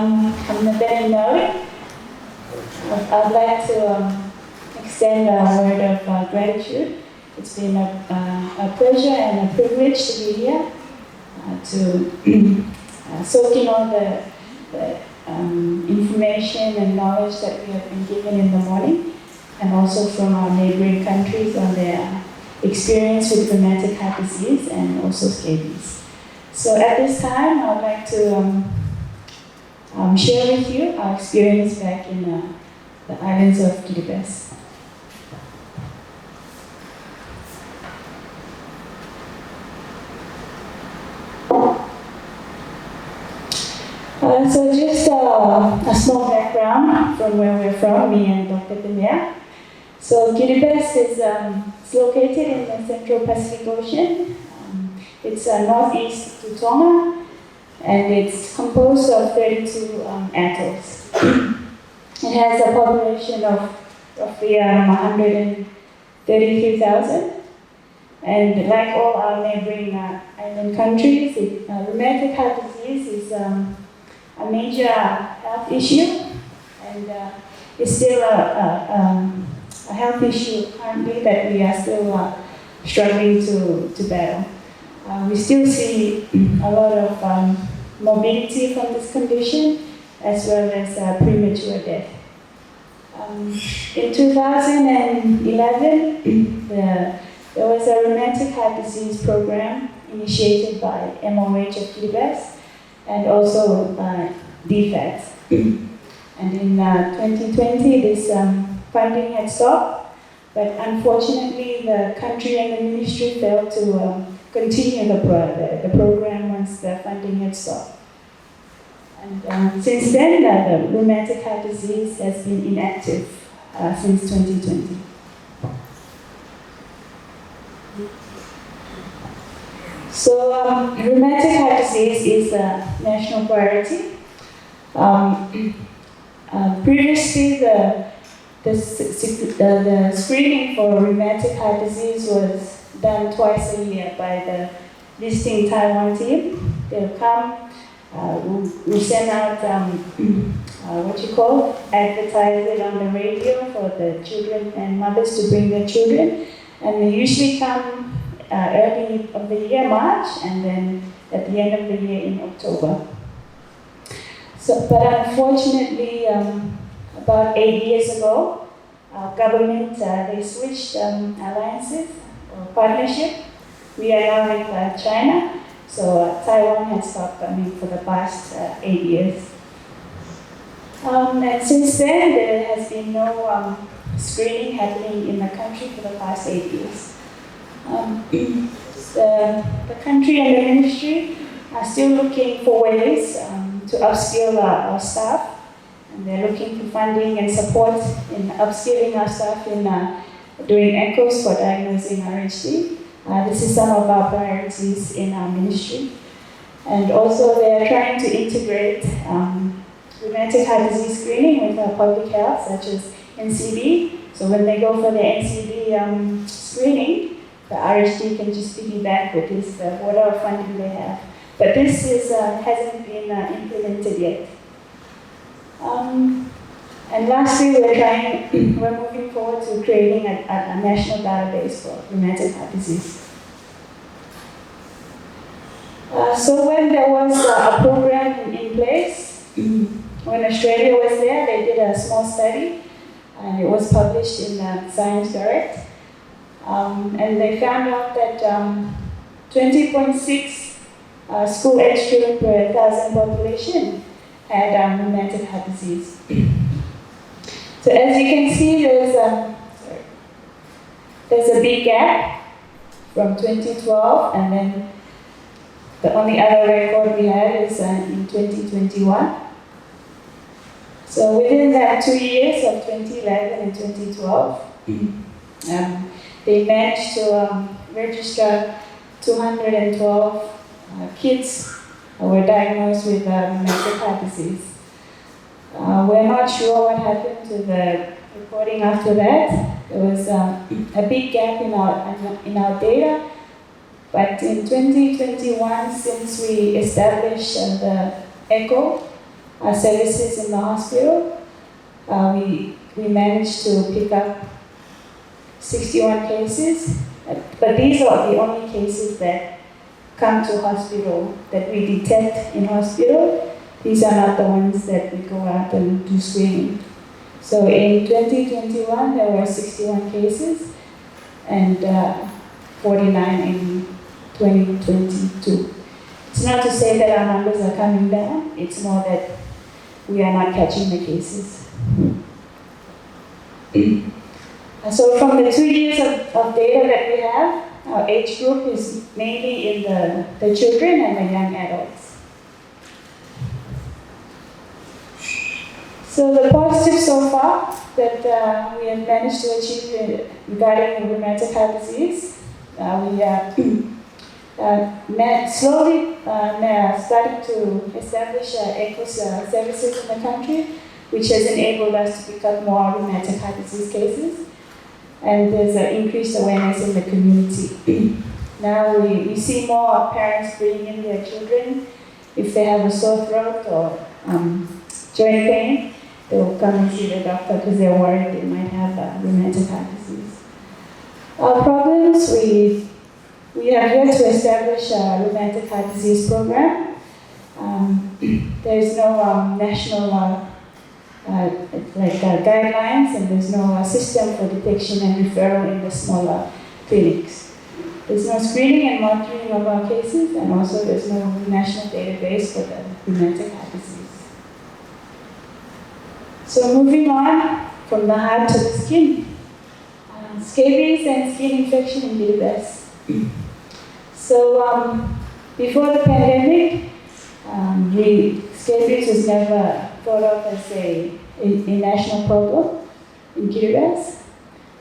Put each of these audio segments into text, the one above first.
I'm Rheumatic. I'd like to extend a word of gratitude. It's been a pleasure and a privilege to be here to soak in all the information and knowledge that we have been given in the morning, and also from our neighboring countries on their experience with rheumatic heart disease and also scabies. So at this time, I'd like to share with you our experience back in the islands of Scabies. So just a small background from where we're from, me and Dr. Teuea. So Scabies is located in the Central Pacific Ocean. It's northeast to Tonga, and it's composed of 32 atolls. It has a population of roughly 133,000. And like all our neighboring island countries, rheumatic heart disease is a major health issue, and it's still a health issue currently that we are still struggling to battle. We still see a lot of morbidity from this condition, as well as premature death. In 2011, there was a rheumatic heart disease program initiated by MOH of Scabies, and also DFATS. And in 2020, this funding had stopped, but unfortunately, the country and the ministry failed to continue the program once the funding had stopped. And since then, the rheumatic heart disease has been inactive since 2020. So rheumatic heart disease is a national priority. Previously, the screening for rheumatic heart disease was done twice a year by the visiting Taiwan team. They'll come, we send out advertise it on the radio for the children and mothers to bring their children. And they usually come early of the year, March, and then at the end of the year in October. So, but unfortunately, about 8 years ago, our government, they switched alliances or partnership. We are now with China, so Taiwan has stopped coming for the past 8 years. And since then, there has been no screening happening in the country for the past 8 years. The country and the ministry are still looking for ways to upskill our staff, and they're looking for funding and support in upskilling our staff in doing echoes for diagnosing RHD. This is some of our priorities in our ministry. And also they're trying to integrate rheumatic heart disease screening with our public health, such as NCD. So when they go for the NCD screening, the RHD can just piggyback with this, whatever funding they have. But this hasn't been implemented yet. And lastly, we're moving forward to creating a national database for rheumatic heart disease. So when there was a program in place, when Australia was there, they did a small study, and it was published in Science Direct. And they found out that 20.6 school-age children per 1,000 population had rheumatic heart disease. So as you can see, there's a big gap from 2012, and then the only other record we had is in 2021. So within that 2 years of 2011 and 2012, they managed to register 212 kids who were diagnosed with rheumatic heart disease. We're not sure what happened to the reporting after that. There was a big gap in our data, but in 2021, since we established the ECHO, services in the hospital. We managed to pick up 61 cases, but these are the only cases that come to hospital, that we detect in hospital. These are not the ones that we go out and do screening. So in 2021, there were 61 cases, and 49 in 2022. It's not to say that our numbers are coming down, it's more that we are not catching the cases. So from the 2 years of data that we have, our age group is mainly in the children and the young adults. So the positive so far that we have managed to achieve regarding rheumatic heart disease, we are slowly starting to establish ECHO services in the country, which has enabled us to pick up more rheumatic heart disease cases. And there's an increased awareness in the community. Now we see more parents bringing in their children. If they have a sore throat or joint pain, they will come and see the doctor because they're worried they might have rheumatic heart disease. Our problems, we have yet to establish a rheumatic heart disease program. There is no national guidelines, and there's no system for detection and referral in the smaller clinics. There's no screening and monitoring of our cases, and also there's no national database for the rheumatic heart disease. So moving on from the heart to the skin. Scabies and skin infection in Bukitua. So before the pandemic, scabies was never thought of as a national problem in Bukitua.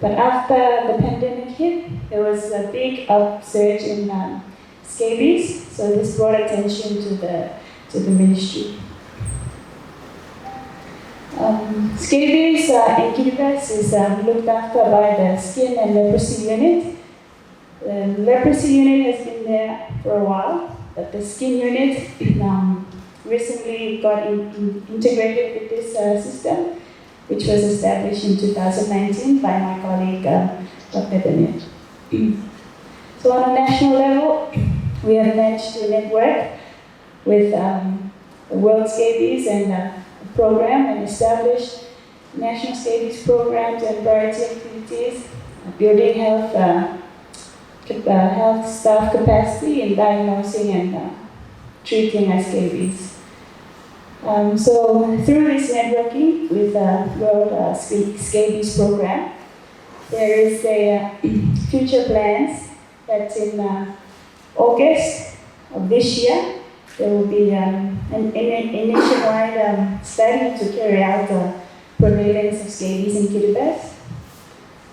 But after the pandemic hit, there was a big upsurge in scabies, so this brought attention to the ministry. Scabies in Bukitua is looked after by the Skin and Leprosy Unit. The Leprosy Unit has been there for a while, but the Skin Unit recently got integrated with this system, which was established in 2019 by my colleague, Dr. Daniel. So on a national level, we have managed to network with the World Scabies and a program and establish national scabies programs and priority activities, building health staff capacity in diagnosing and treating scabies. So through this networking with the World Scabies program, there is a future plans that in August of this year, there will be a nationwide study to carry out the prevalence of scabies in Bukitua.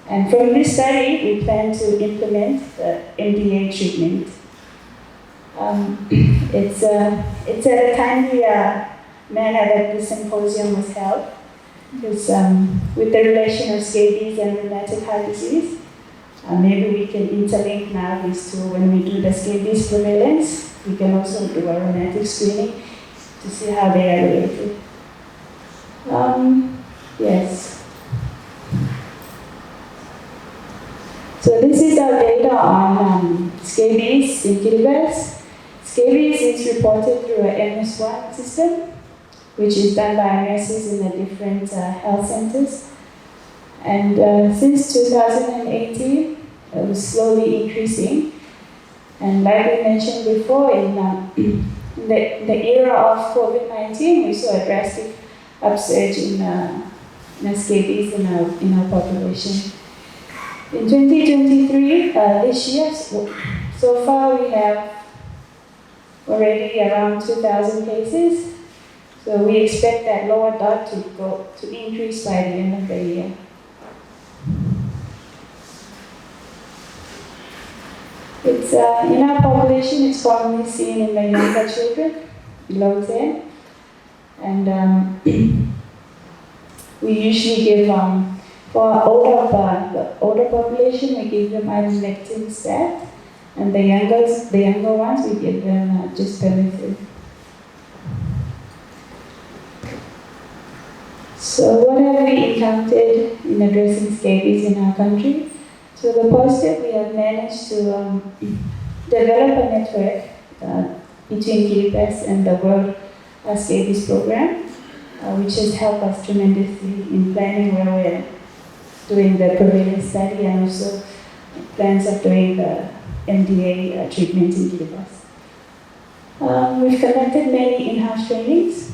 And from this study, we plan to implement the MDA treatment. It's at a timely manner that this symposium was held, because with the relation of scabies and rheumatic heart disease, maybe we can interlink now these two. When we do the scabies prevalence, we can also do a rheumatic screening to see how they are related. Yes. So this is our data on scabies in Bukitua. Scabies is reported through an MS1 system, which is done by nurses in the different health centers. And since 2018, it was slowly increasing. And like we mentioned before, in the era of COVID-19, we saw a drastic upsurge in scabies in our population. In 2023, this year, so far we have already around 2,000 cases. So we expect that lower dot to increase by the end of the year. It's in our population, it's commonly seen in the younger children, below 10. And we usually give, for our the older population, we give them ivermectin stat. And the younger ones, we give them just permethrin. So what have we encountered in addressing scabies in our country? So the positive, we have managed to develop a network between Kiribati and the World Scabies Program, which has helped us tremendously in planning where we're doing the prevalence study and also plans of doing the MDA treatment in Kiribati. We've conducted many in-house trainings.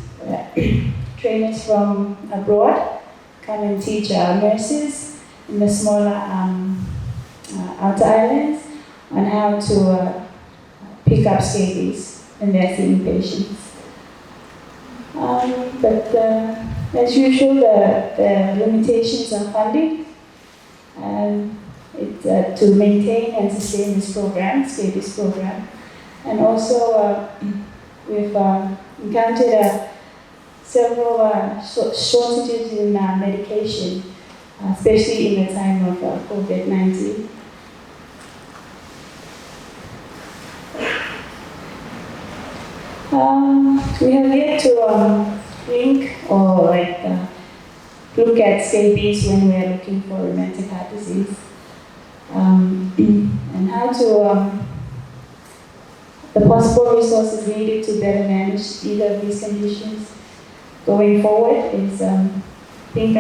Trainers from abroad come and teach our nurses in the smaller outer islands on how to pick up scabies when they're seeing patients. But as usual, the limitations are funding. To maintain and sustain this program, Scabies program. And also, we've encountered several shortages in medication, especially in the time of COVID-19. We have yet to link or look at scabies when we are looking for rheumatic heart disease, and how to the possible resources needed to better manage either of these conditions going forward is, I think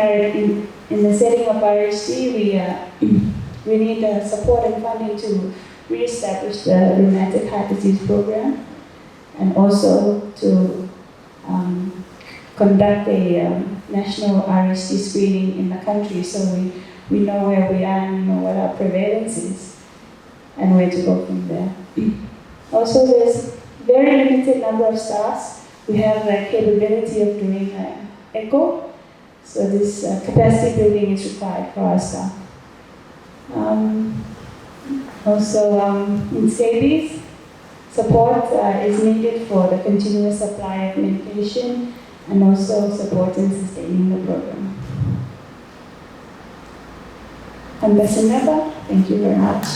in the setting of RHD, we need support and funding to re-establish the rheumatic heart disease program, and also to conduct a national RHD screening in the country so we know where we are and we know what our prevalence is and where to go from there. Also, there's very limited number of staffs. We have the capability of doing echo, so this capacity building is required for our staff. Also, in Scabies, support is needed for the continuous supply of medication and also support in sustaining the program. Ambassador, thank you very much.